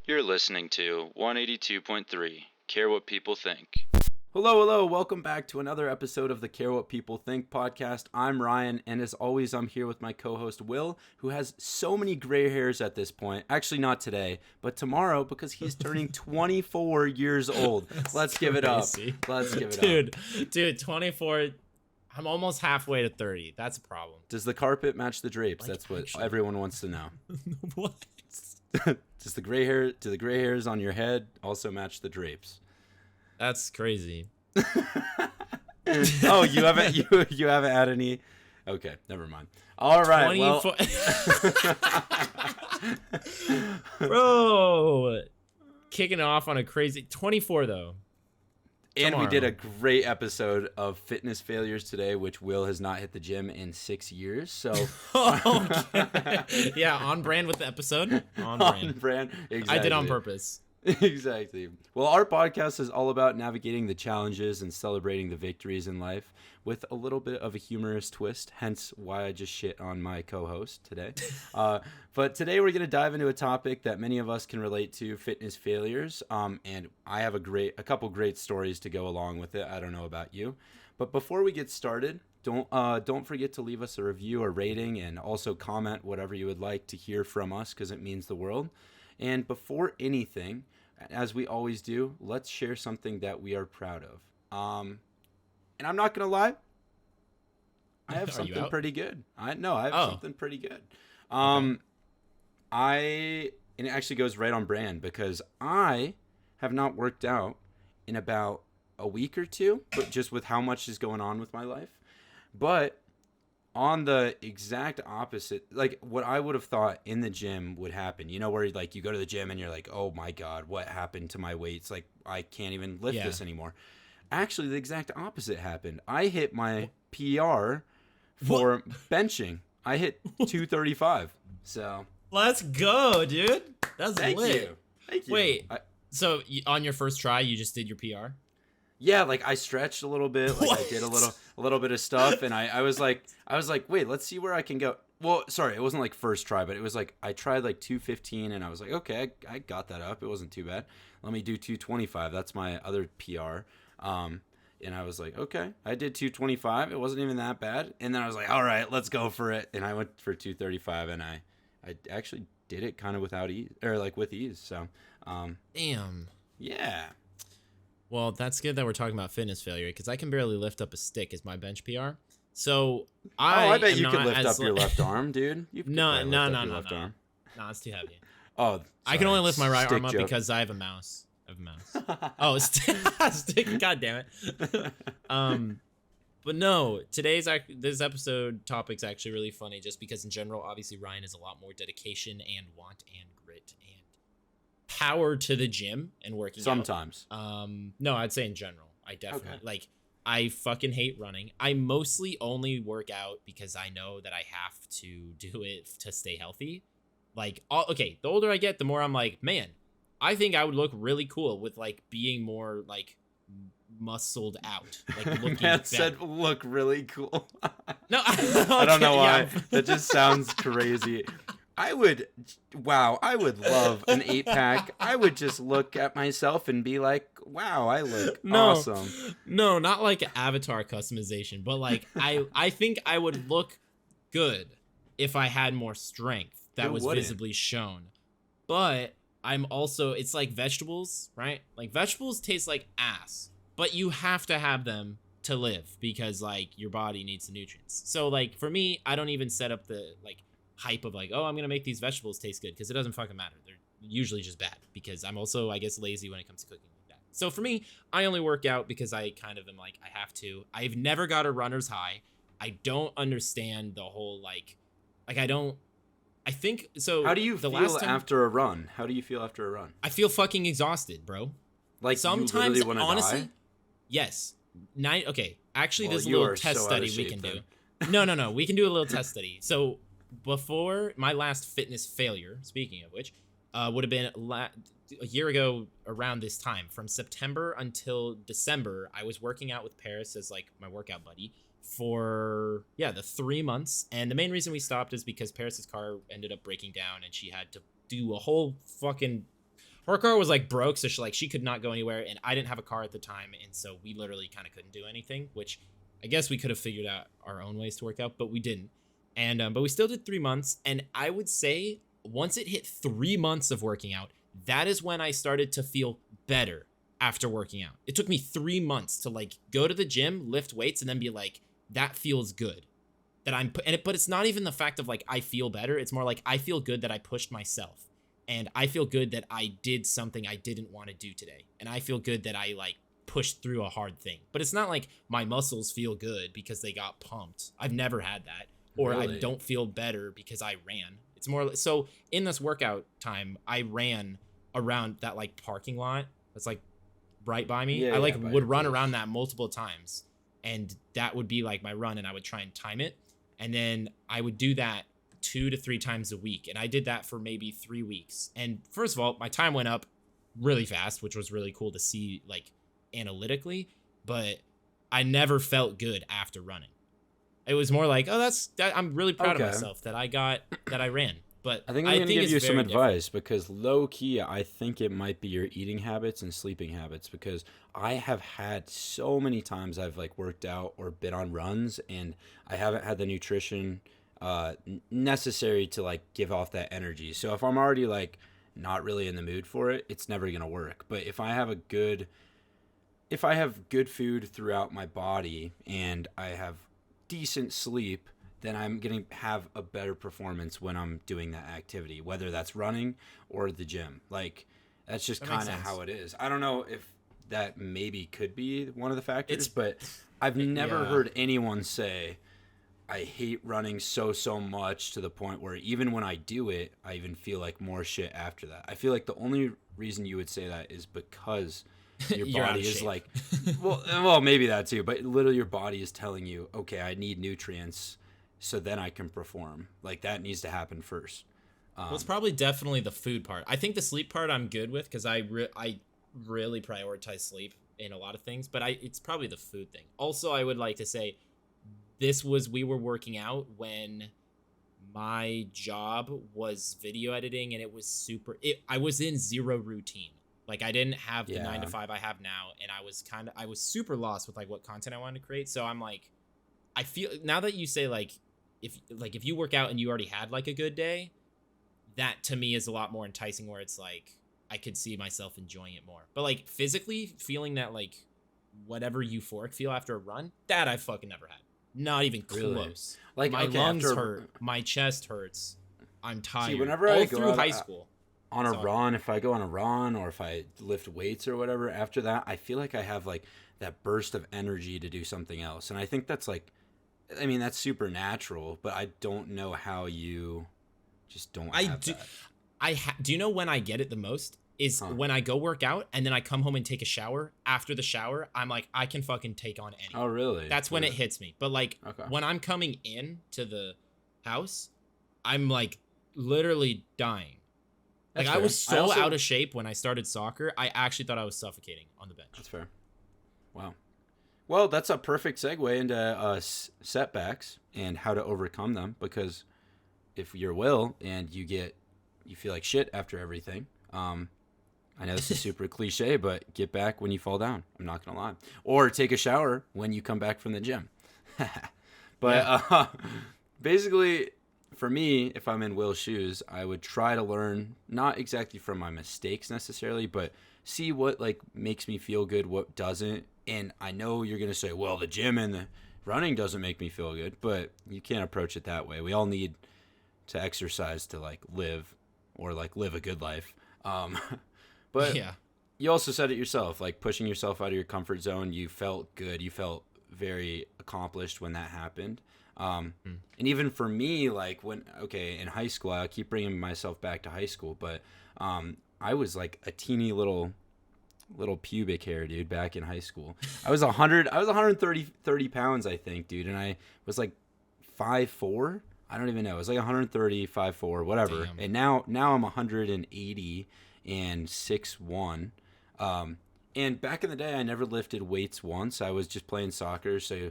You're listening to 182.3, Care What People Think. Hello, welcome back to another episode of the Care What People Think podcast. I'm Ryan, and as always, I'm here with my co-host Will, who has so many gray hairs at this point. Actually, not today, but tomorrow, because he's turning 24 years old. Let's give it up. Let's give it up. Dude, 24... I'm almost halfway to 30. That's a problem. Does the carpet match the drapes? Like, That's what actually. everyone wants to know. What? Do the gray hairs on your head also match the drapes? That's crazy. Oh, you haven't had any. Okay, never mind. All right, 24... Bro, kicking off on a crazy 24 though. And Tomorrow. we did a great episode of fitness failures today, which Will has not hit the gym in 6 years. So, Okay. Yeah, on brand with the episode. On brand. Exactly. I did on purpose. Exactly. Well, our podcast is all about navigating the challenges and celebrating the victories in life with a little bit of a humorous twist, hence why I just shit on my co-host today. But today we're going to dive into a topic that many of us can relate to, fitness failures. And I have a couple great stories to go along with it. I don't know about you. But before we get started, don't forget to leave us a review or rating, and also comment whatever you would like to hear from us, because it means the world. And before anything, as we always do, let's share something that we are proud of. And I'm not going to lie, I have something pretty good. I have something pretty good. And it actually goes right on brand, because I have not worked out in about a week or two, but just with how much is going on with my life. But on the exact opposite, like what I would have thought in the gym would happen, you know, where like you go to the gym and you're like, oh my God, what happened to my weights? Like I can't even lift this anymore. Actually, the exact opposite happened. I hit my PR for benching. I hit 235. So Let's go, dude. That's thank lit. you. Wait, so on your first try, you just did your PR? Yeah, like I stretched a little bit, like I did a little bit of stuff, and I was like, wait, let's see where I can go. Well, sorry, it wasn't like first try, but it was like I tried like 215, and I was like, okay, I got that up. It wasn't too bad. Let me do 225. That's my other PR. And I was like, okay, I did 225. It wasn't even that bad. And then I was like, all right, let's go for it. And I went for 235, and I actually did it kind of without ease, or like with ease. So, Damn. yeah. Well, that's good that we're talking about fitness failure, because I can barely lift up a stick as my bench PR. So I bet you could lift up your left arm, dude. No, arm. No, it's too heavy. Oh, sorry. I can only lift my right arm up joke. because I have a mouse. Oh, stick. God damn it. But no, this episode topic's actually really funny, just because in general, obviously Ryan has a lot more dedication and want and grit and power to the gym and working sometimes. No, I'd say in general. I definitely I fucking hate running. I mostly only work out because I know that I have to do it to stay healthy. Like, the older I get, the more I'm like, man, I think I would look really cool with like being more like muscled out, like looking Matt said look really cool. No, I don't know why. That just sounds crazy. I would love an 8-pack. I would just look at myself and be like, wow, I look awesome. No, not like avatar customization, but like I think I would look good if I had more strength that was visibly shown. But I'm also, it's like vegetables, right? Like vegetables taste like ass, but you have to have them to live because like your body needs the nutrients. So like for me, I don't even set up the like hype of like, oh, I'm gonna make these vegetables taste good, because it doesn't fucking matter. They're usually just bad, because I'm also, I guess, lazy when it comes to cooking like that. So for me, I only work out because I kind of am like, I have to. I've never got a runner's high. I don't understand the whole I think so. How do you feel after a run? I feel fucking exhausted, bro. Like sometimes, you honestly, die? Yes. Okay. Actually, well, there's a little test study we can do. No. We can do a little test study. So before my last fitness failure, speaking of which, would have been a year ago around this time. From September until December, I was working out with Paris as like my workout buddy for the 3 months. And the main reason we stopped is because Paris's car ended up breaking down and she had to do a whole fucking. Her car was like broke, so she could not go anywhere, and I didn't have a car at the time, and so we literally kind of couldn't do anything. Which I guess we could have figured out our own ways to work out, but we didn't. And but we still did 3 months, and I would say once it hit 3 months of working out, that is when I started to feel better after working out. It took me 3 months to like go to the gym, lift weights, and then be like, that feels good. But it's not even the fact of like I feel better. It's more like I feel good that I pushed myself. And I feel good that I did something I didn't want to do today. And I feel good that I like pushed through a hard thing. But it's not like my muscles feel good because they got pumped. I've never had that. Or Really? I don't feel better because I ran. It's more so in this workout time, I ran around that like parking lot that's like right by me. Yeah, I like yeah, by would your run place. around that multiple times. And that would be like my run, and I would try and time it. And then I would do that 2 to 3 times a week. And I did that for maybe 3 weeks. And first of all, my time went up really fast, which was really cool to see like analytically, but I never felt good after running. It was more like, oh, I'm really proud Okay. of myself that I ran. But I think I'm going to give it's you some very advice because low key, I think it might be your eating habits and sleeping habits because I have had so many times I've like worked out or been on runs and I haven't had the nutrition necessary to like give off that energy. So if I'm already like not really in the mood for it, it's never going to work. But if I have good food throughout my body and I have decent sleep, then I'm going to have a better performance when I'm doing that activity, whether that's running or the gym. Like, that's just That makes kind of sense. how it is. I don't know if that maybe could be one of the factors, but I've never yeah. heard anyone say, I hate running so much to the point where even when I do it, I even feel like more shit after that. I feel like the only reason you would say that is because your You're out body of is shape. like, well, maybe that too, but literally your body is telling you, okay, I need nutrients so then I can perform. Like that needs to happen first. Well, it's probably definitely the food part. I think the sleep part I'm good with because I really prioritize sleep in a lot of things, but it's probably the food thing. Also, I would like to say we were working out when my job was video editing, and it was I was in zero routine. Like I didn't have the 9 to 5 I have now, and I was super lost with like what content I wanted to create. So I'm like, I feel now that you say like if you work out and you already had like a good day, that to me is a lot more enticing where it's like I could see myself enjoying it more. But like physically feeling that like whatever euphoric feel after a run, that I fucking never had. Not even Really? close. Like my okay, lungs after, hurt, my chest hurts. I'm tired. See, whenever all I go through out, high school. on a Sorry. run, if I go on a run or if I lift weights or whatever, after that, I feel like I have like that burst of energy to do something else. And I think that's like, I mean, that's supernatural, but I don't know how you just don't have that. Do you know when I get it the most? Is when I go work out and then I come home and take a shower. After the shower, I'm like, I can fucking take on anything. Oh, really? That's when it hits me. But like when I'm coming in to the house, I'm like literally dying. Like I was so out of shape when I started soccer. I actually thought I was suffocating on the bench. That's fair. Wow. Well, that's a perfect segue into setbacks and how to overcome them. Because if you're Will and you feel like shit after everything, I know this is super cliche, but get back when you fall down. I'm not gonna lie. Or take a shower when you come back from the gym. But basically, for me, if I'm in Will's shoes, I would try to learn not exactly from my mistakes necessarily, but see what like makes me feel good, what doesn't. And I know you're gonna say, well, the gym and the running doesn't make me feel good, but you can't approach it that way. We all need to exercise to like live a good life. But yeah, you also said it yourself, like pushing yourself out of your comfort zone. You felt good. You felt very accomplished when that happened. And even for me, like in high school, I keep bringing myself back to high school, but I was like a teeny little pubic hair dude back in high school. I was 130 pounds, I think, dude. And I was like 5'4". I don't even know. It was like 130, 5'4", whatever. Damn. And now I'm 180 and 6'1". And back in the day, I never lifted weights once. I was just playing soccer. So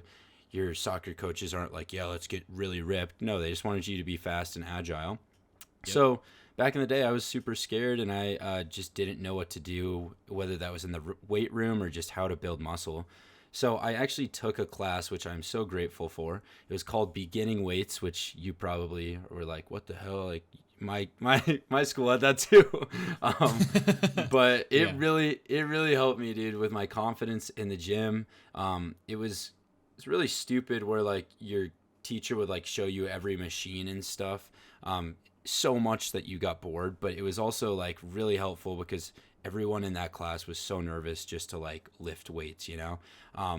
your soccer coaches aren't like, yeah, let's get really ripped. No, they just wanted you to be fast and agile. Yep. So back in the day, I was super scared, and I just didn't know what to do, whether that was in the weight room or just how to build muscle. So I actually took a class, which I'm so grateful for. It was called Beginning Weights, which you probably were like, what the hell? Like my school had that too. But it really helped me, dude, with my confidence in the gym. It's really stupid where like your teacher would like show you every machine and stuff. So much that you got bored, but it was also like really helpful because everyone in that class was so nervous just to like lift weights, you know. I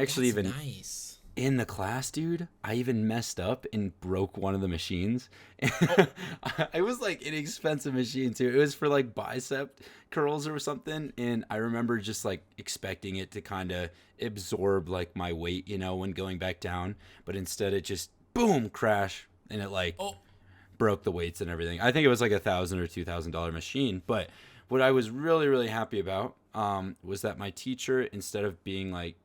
actually That's even nice. in the class, dude, I even messed up and broke one of the machines. Oh. It was like an expensive machine too. It was for like bicep curls or something, and I remember just like expecting it to kind of absorb like my weight, you know, when going back down, but instead it just boom crash, and it like Oh. broke the weights and everything. I think it was like $1,000 or $2,000 machine. But what I was really, really happy about was that my teacher, instead of being like,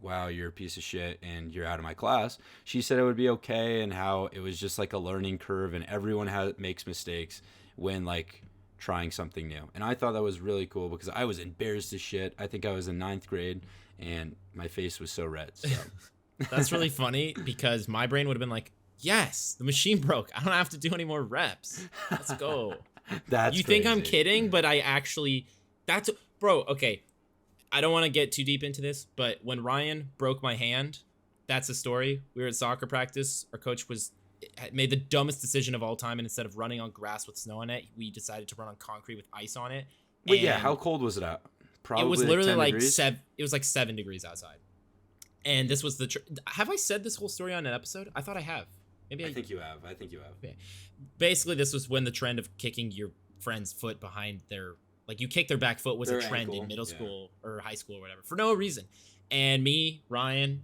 wow, you're a piece of shit and you're out of my class, she said it would be okay, and how it was just like a learning curve, and everyone makes mistakes when like trying something new. And I thought that was really cool because I was embarrassed as shit. I think I was in 9th grade and my face was so red. So. That's really funny because my brain would have been like, yes, the machine broke. I don't have to do any more reps. Let's go. That's you think I'm crazy. kidding, but I actually, bro, okay. I don't want to get too deep into this, but when Ryan broke my hand, that's a story. We were at soccer practice. Our coach made the dumbest decision of all time, and instead of running on grass with snow on it, we decided to run on concrete with ice on it. Wait, yeah, how cold was it out? Probably it was literally like 10 degrees? it was like 7 degrees outside. And this was have I said this whole story on an episode? I thought I have. Maybe I think you have. Okay. Basically, this was when the trend of kicking your friend's foot behind you kick their back foot was Their a trend ankle, in middle yeah. school or high school or whatever for no reason. And me, Ryan,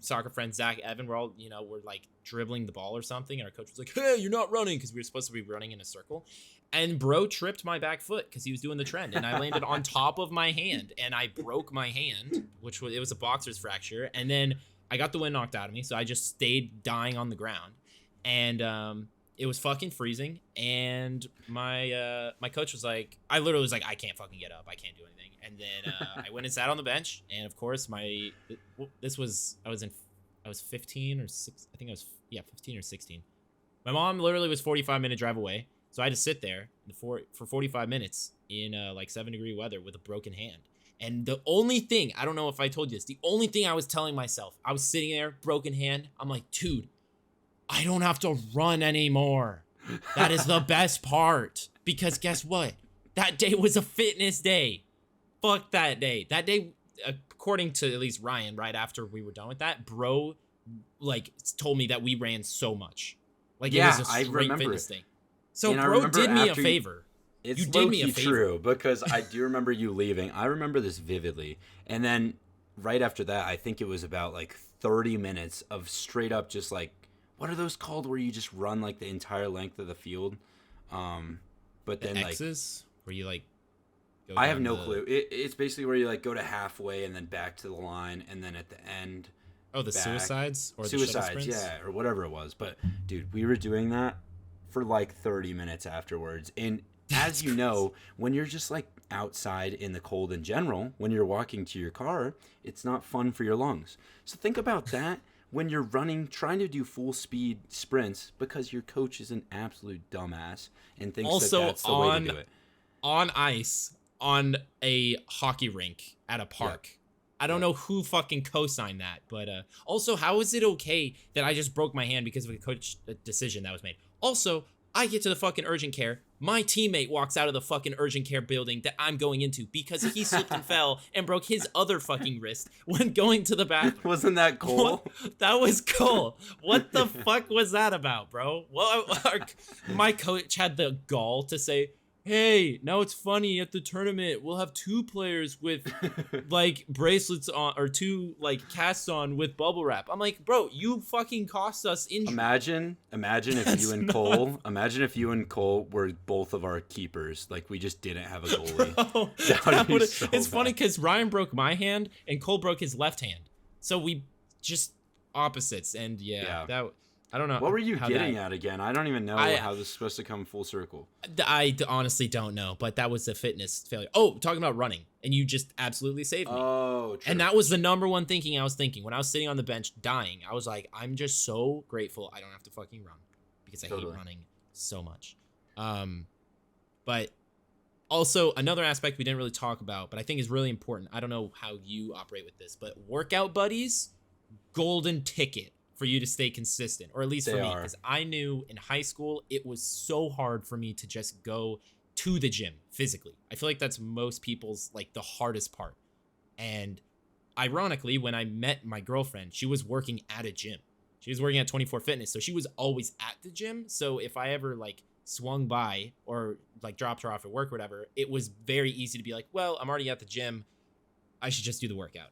soccer friend Zach, Evan, we're all, we're like dribbling the ball or something. And our coach was like, hey, you're not running, because we were supposed to be running in a circle. And bro tripped my back foot because he was doing the trend. And I landed on top of my hand and I broke my hand, it was a boxer's fracture. And then I got the wind knocked out of me. So I just stayed dying on the ground. And it was fucking freezing, and my coach was like, I literally was like, I can't fucking get up, I can't do anything. And then I went and sat on the bench, and of course I was 15 or 6, I think I was 15 or 16. My mom literally was 45-minute drive away, so I had to sit there for 45 minutes in like 7-degree weather with a broken hand. And the only thing, I don't know if I told you this, the only thing I was telling myself, I was sitting there, broken hand, I'm like, dude, I don't have to run anymore. That is the best part. Because guess what? That day was a fitness day. Fuck that day. That day, according to at least Ryan, right after we were done with that, bro, like, told me that we ran so much. Like, Yeah, it was a I straight remember fitness it. thing. So And I bro remember did me a after favor. It's You did me a low-key favor. true, because I do remember you leaving. I remember this vividly. And then right after that, I think it was about like 30 minutes of straight up just like, what are those called where you just run like the entire length of the field? But then like X's, where you like go I have down no the- clue. It's basically where you like go to halfway and then back to the line, and then at the end Oh, the back. suicides or the shuttle Suicides, sprints? yeah, or whatever it was. But dude, we were doing that for like 30 minutes afterwards. And as you know, when you're just like outside in the cold in general, when you're walking to your car, it's not fun for your lungs. So think about that when you're running, trying to do full speed sprints, because your coach is an absolute dumbass and thinks Also that that's the way to do it. On ice on a hockey rink at a park. Yep. I don't know who fucking co-signed that, but also, how is it okay that I just broke my hand because of a coach decision that was made? Also, I get to the fucking urgent care. My teammate walks out of the fucking urgent care building that I'm going into because he slipped and fell and broke his other fucking wrist when going to the bathroom. Wasn't that cool? That was cool. What the fuck was that about, bro? Well, my coach had the gall to say, hey, now it's funny, at the tournament we'll have 2 players with like bracelets on, or 2 like casts on with bubble wrap. I'm like, bro, you fucking cost us injury. Imagine if That's you and not- Cole, imagine if you and Cole were both of our keepers. Like, we just didn't have a goalie. Bro, That would be would've- so it's funny bad. because Ryan broke my hand and Cole broke his left hand, so we just opposites. And Yeah. that I don't know. What were you getting at again? I don't even know how this is supposed to come full circle. I honestly don't know, but that was a fitness failure. Oh, talking about running, and you just absolutely saved me. Oh, true. And that was the number one thinking I was thinking when I was sitting on the bench dying. I was like, I'm just so grateful I don't have to fucking run because I hate running so much. But also another aspect we didn't really talk about, but I think is really important. I don't know how you operate with this, but workout buddies, golden ticket for you to stay consistent, or at least for me, because I knew in high school it was so hard for me to just go to the gym physically. I feel like that's most people's like the hardest part. And ironically, when I met my girlfriend, she was working at a gym. She was working at 24 Fitness, so she was always at the gym. So if I ever like swung by or like dropped her off at work or whatever, it was very easy to be like, well, I'm already at the gym, I should just do the workout.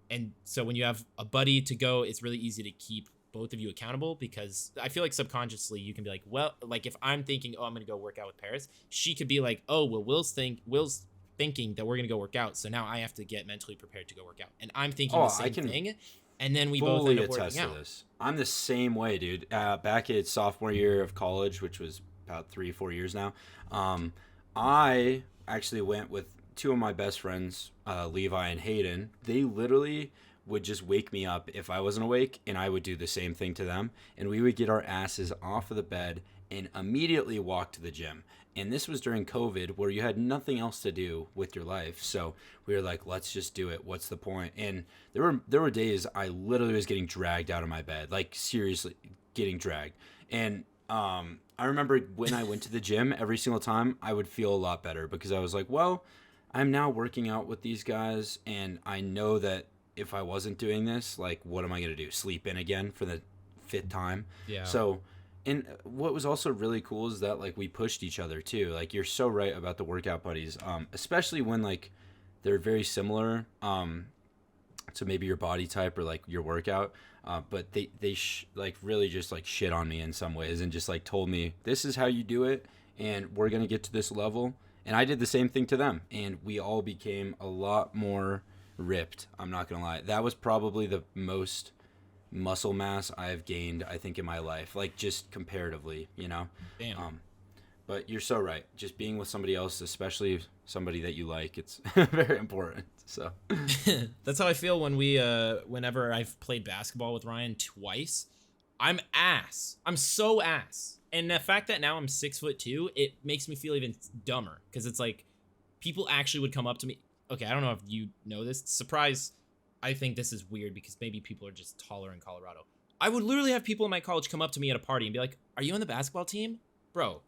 And so when you have a buddy to go, it's really easy to keep both of you accountable, because I feel like subconsciously you can be like, well, like if I'm thinking, oh, I'm going to go work out with Paris, she could be like, oh, well, Will's thinking that we're going to go work out. So now I have to get mentally prepared to go work out. And I'm thinking the same thing. And then we both end up working out. This. I'm the same way, dude. Back at sophomore year of college, which was about 3-4 years now, I actually went with two of my best friends, Levi and Hayden. They literally would just wake me up if I wasn't awake, and I would do the same thing to them. And we would get our asses off of the bed and immediately walk to the gym. And this was during COVID, where you had nothing else to do with your life. So we were like, let's just do it. What's the point? And there were days I literally was getting dragged out of my bed, like seriously getting dragged. And I remember when I went to the gym, every single time I would feel a lot better, because I was like, well, I'm now working out with these guys, and I know that if I wasn't doing this, like, what am I going to do? Sleep in again for the 5th time? Yeah. So, and what was also really cool is that, like, we pushed each other too. Like, you're so right about the workout buddies, especially when, like, they're very similar to maybe your body type or, like, your workout. But they like, really just, like, shit on me in some ways, and just, like, told me, this is how you do it, and we're going to get to this level. And I did the same thing to them, and we all became a lot more ripped. I'm not going to lie. That was probably the most muscle mass I've gained, I think, in my life, like, just comparatively, you know. Damn. But you're so right. Just being with somebody else, especially somebody that you like, it's very important. So that's how I feel when whenever I've played basketball with Ryan twice. I'm so ass. And the fact that now I'm 6'2", it makes me feel even dumber, because it's like people actually would come up to me. Okay, I don't know if you know this. Surprise, I think this is weird because maybe people are just taller in Colorado. I would literally have people in my college come up to me at a party and be like, are you on the basketball team? Bro,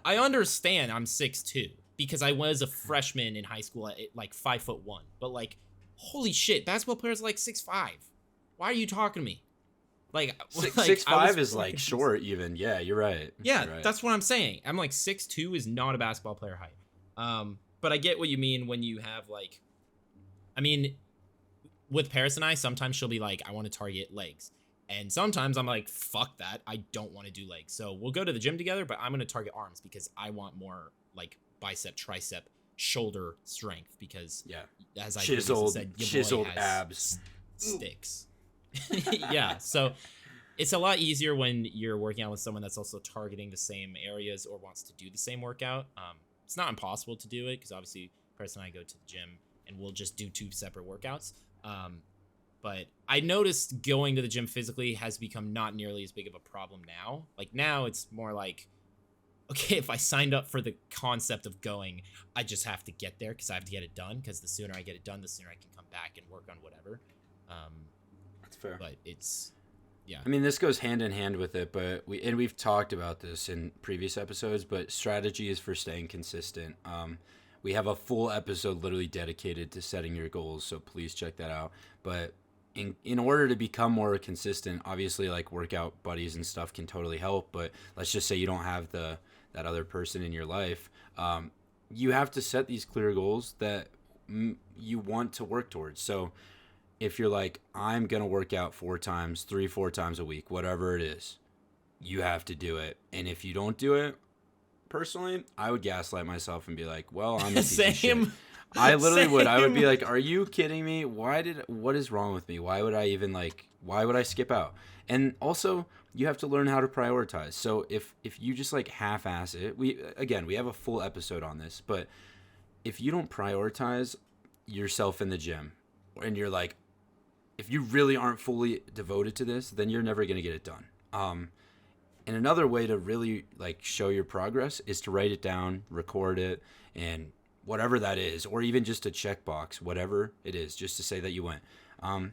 I understand I'm 6'2", because I was a freshman in high school at like 5'1", but like, holy shit, basketball players are like 6'5". Why are you talking to me? Like 6'5" is like short even. Yeah, you're right. Yeah, you're right. That's what I'm saying. I'm like 6'2" is not a basketball player height. But I get what you mean when you have like, I mean, with Paris and I, sometimes she'll be like, I want to target legs. And sometimes I'm like, fuck that. I don't want to do legs. So we'll go to the gym together, but I'm going to target arms because I want more like bicep, tricep, shoulder strength, because as I said, chiseled abs. Sticks. Yeah, so it's a lot easier when you're working out with someone that's also targeting the same areas or wants to do the same workout. It's not impossible to do it, because obviously Paris and I go to the gym and we'll just do 2 separate workouts. But I noticed going to the gym physically has become not nearly as big of a problem now. Like now it's more like, okay, if I signed up for the concept of going, I just have to get there because I have to get it done, because the sooner I get it done, the sooner I can come back and work on whatever. That's fair. But it's, yeah. I mean, this goes hand in hand with it, but we've talked about this in previous episodes, but strategy is for staying consistent. We have a full episode literally dedicated to setting your goals, so please check that out. But in order to become more consistent, obviously, like, workout buddies and stuff can totally help, but let's just say you don't have that other person in your life. You have to set these clear goals that you want to work towards. So if you're like, I'm going to work out 4 times a week, whatever it is, you have to do it. And if you don't do it, personally, I would gaslight myself and be like, well, I'm a piece of shit. I literally would. I would be like, are you kidding me? What is wrong with me? Why would I skip out? And also, you have to learn how to prioritize. So if you just like half-ass it, we have a full episode on this, but if you don't prioritize yourself in the gym, and you're like, if you really aren't fully devoted to this, then you're never going to get it done. And another way to really like show your progress is to write it down, record it, and whatever that is, or even just a checkbox, whatever it is, just to say that you went. I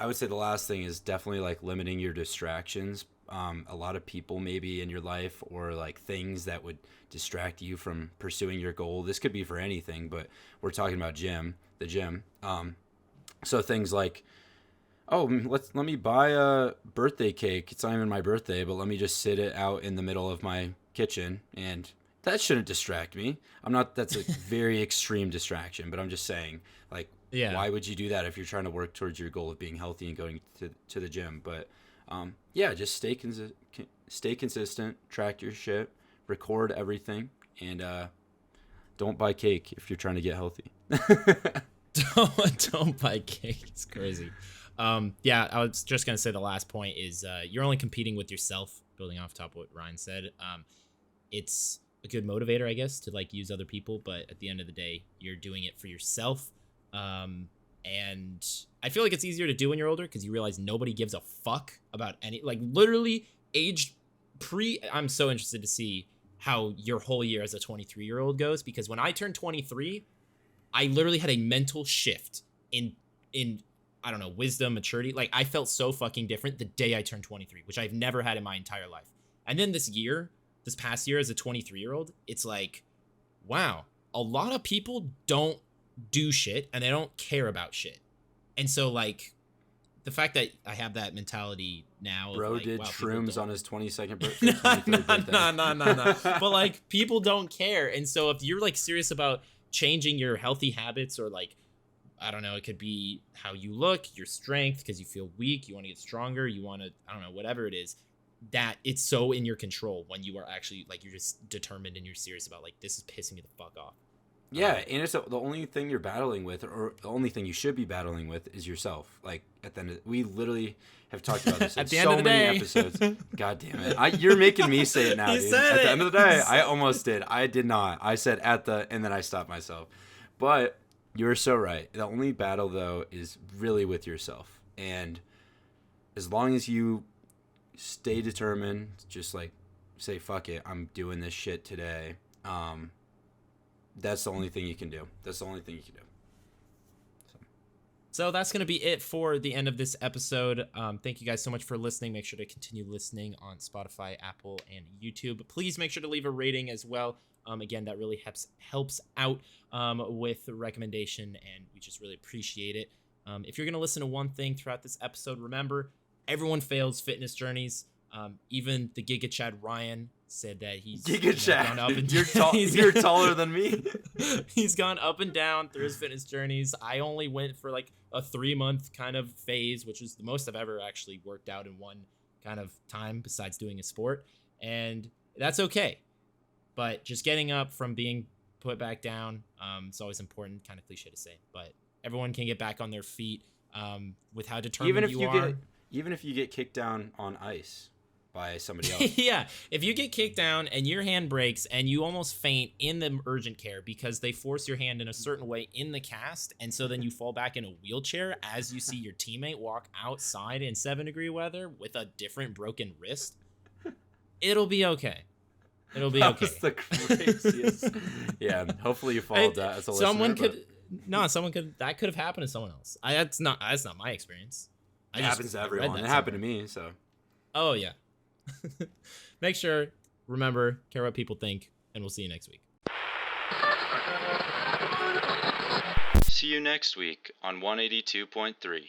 would say the last thing is definitely like limiting your distractions. A lot of people maybe in your life, or like things that would distract you from pursuing your goal. This could be for anything, but we're talking about the gym. So things like, oh, let me buy a birthday cake. It's not even my birthday, but let me just sit it out in the middle of my kitchen, and that shouldn't distract me. That's a very extreme distraction, but I'm just saying, like, why would you do that if you're trying to work towards your goal of being healthy and going to the gym? But just stay consistent, track your shit, record everything, and don't buy cake if you're trying to get healthy. Don't buy cake. It's crazy. I was just gonna say the last point is you're only competing with yourself. Building off top of what Ryan said, it's a good motivator, I guess, to like use other people, but at the end of the day, you're doing it for yourself. And I feel like it's easier to do when you're older because you realize nobody gives a fuck about literally I'm so interested to see how your whole year as a 23-year-old goes, because when I turned 23, I literally had a mental shift in I don't know, wisdom, maturity. Like, I felt so fucking different the day I turned 23, which I've never had in my entire life. And then this past year as a 23-year-old, it's like, wow, a lot of people don't do shit and they don't care about shit. And so, like, the fact that I have that mentality now. Bro like, did wow, shrooms on his 22nd birthday. 23rd birthday. No. But, like, people don't care. And so if you're, like, serious about changing your healthy habits, or, like, I don't know, it could be how you look, your strength, because you feel weak, you want to get stronger, you want to, I don't know, whatever it is, that it's so in your control when you are actually, like, you're just determined and you're serious about, like, this is pissing me the fuck off. Yeah, and it's the only thing you're battling with, or the only thing you should be battling with, is yourself. Like, at the end we literally have talked about this in so many episodes. God damn it. You're making me say it now, dude. At the end of the day, I almost did. I did not. I said and then I stopped myself. But you're so right. The only battle, though, is really with yourself. And as long as you stay determined, just, like, say, fuck it, I'm doing this shit today, that's the only thing you can do. So that's going to be it for the end of this episode. Thank you guys so much for listening. Make sure to continue listening on Spotify, Apple, and YouTube. Please make sure to leave a rating as well. Again, that really helps out with the recommendation, and we just really appreciate it. If you're going to listen to one thing throughout this episode, remember, everyone fails fitness journeys. Even the Giga Chad Ryan said that he's gone up and you're taller than me. He's gone up and down through his fitness journeys. I only went for like a 3-month kind of phase, which is the most I've ever actually worked out in one kind of time besides doing a sport. And that's okay. But just getting up from being put back down, it's always important, kind of cliche to say, but everyone can get back on their feet with how determined you are. Even if you get kicked down on ice by somebody else. Yeah, if you get kicked down and your hand breaks and you almost faint in the urgent care because they force your hand in a certain way in the cast, and so then you fall back in a wheelchair as you see your teammate walk outside in 7-degree weather with a different broken wrist, it'll be okay. It'll be okay. That's the craziest. Yeah, hopefully you followed that as a listener. That could have happened to someone else. That's not my experience. It happens to everyone. It happened to me, so. Oh, yeah. Make sure, remember, care what people think, and we'll see you next week. See you next week on 182.3.